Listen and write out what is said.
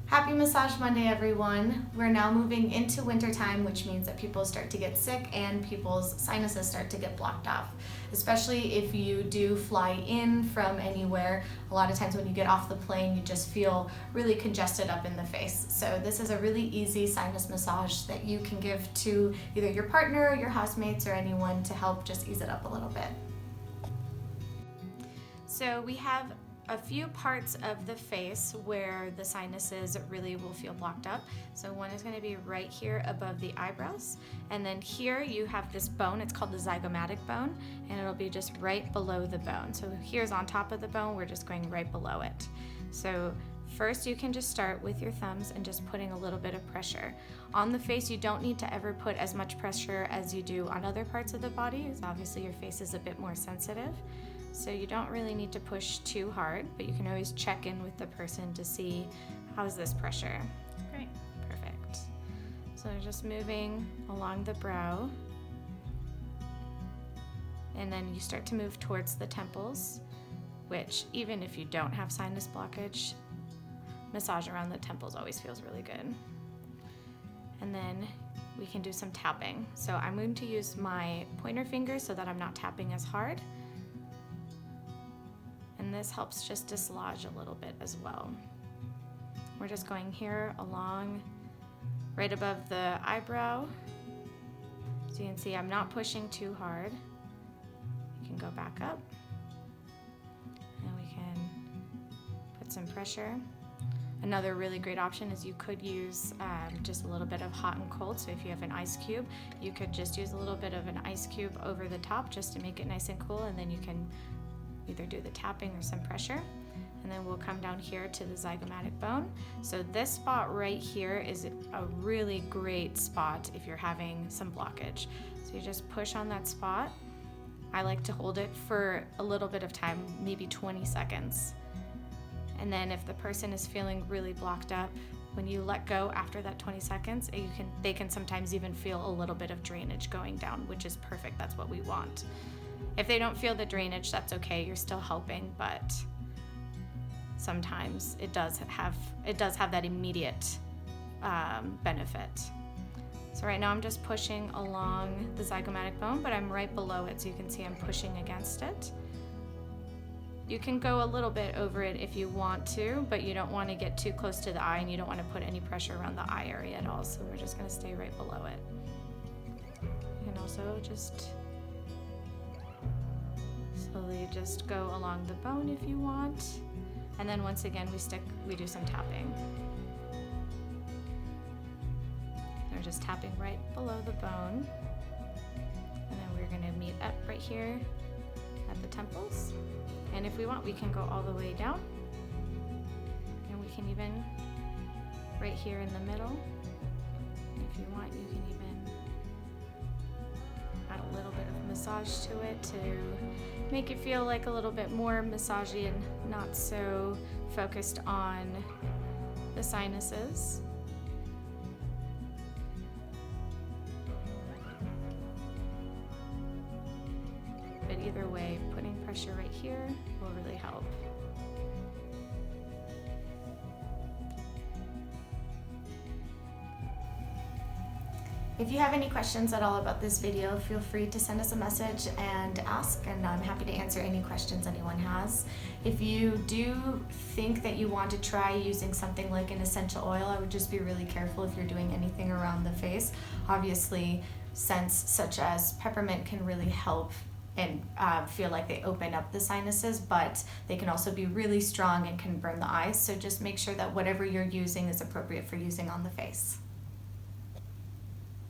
Happy Massage Monday, everyone. We're now moving into wintertime, which means that people start to get sick and people's sinuses start to get blocked off. Especially if you do fly in from anywhere. A lot of times when you get off the plane, you just feel really congested up in the face. So this is a really easy sinus massage that you can give to either your partner, your housemates, or anyone to help just ease it up a little bit. So we have a few parts of the face where the sinuses really will feel blocked up. So one is going to be right here above the eyebrows, and then here you have this bone, it's called the zygomatic bone, and it'll be just right below the bone. So here's on top of the bone, we're just going right below it. So first you can just start with your thumbs and just putting a little bit of pressure. On the face, you don't need to ever put as much pressure as you do on other parts of the body, because obviously your face is a bit more sensitive. So you don't really need to push too hard, but you can always check in with the person to see, how's this pressure? Great, perfect. So just moving along the brow, and then you start to move towards the temples, which even if you don't have sinus blockage, massage around the temples always feels really good. And then we can do some tapping. So I'm going to use my pointer finger so that I'm not tapping as hard. And this helps just dislodge a little bit as well. We're just going here along right above the eyebrow. So you can see I'm not pushing too hard. You can go back up and we can put some pressure. Another really great option is you could use just a little bit of hot and cold. So if you have an ice cube, you could just use a little bit of an ice cube over the top just to make it nice and cool, and then you can either do the tapping or some pressure. And then we'll come down here to the zygomatic bone. So this spot right here is a really great spot if you're having some blockage. So you just push on that spot. I like to hold it for a little bit of time, maybe 20 seconds. And then if the person is feeling really blocked up, when you let go after that 20 seconds, they can sometimes even feel a little bit of drainage going down, which is perfect. That's what we want. If they don't feel the drainage, that's okay, you're still helping, but sometimes it does have that immediate benefit. So right now I'm just pushing along the zygomatic bone, but I'm right below it, so you can see I'm pushing against it. You can go a little bit over it if you want to, but you don't want to get too close to the eye, and you don't want to put any pressure around the eye area at all, so we're just going to stay right below it. You can also just slowly just go along the bone if you want. And then once again, we do some tapping. We're just tapping right below the bone. And then we're gonna meet up right here at the temples. And if we want, we can go all the way down. And we can even, right here in the middle, if you want, you can even add a little bit of massage to it to make it feel like a little bit more massagey and not so focused on the sinuses. But either way, putting pressure right here will really help. If you have any questions at all about this video, feel free to send us a message and ask, and I'm happy to answer any questions anyone has. If you do think that you want to try using something like an essential oil, I would just be really careful if you're doing anything around the face. Obviously, scents such as peppermint can really help and feel like they open up the sinuses, but they can also be really strong and can burn the eyes. So just make sure that whatever you're using is appropriate for using on the face.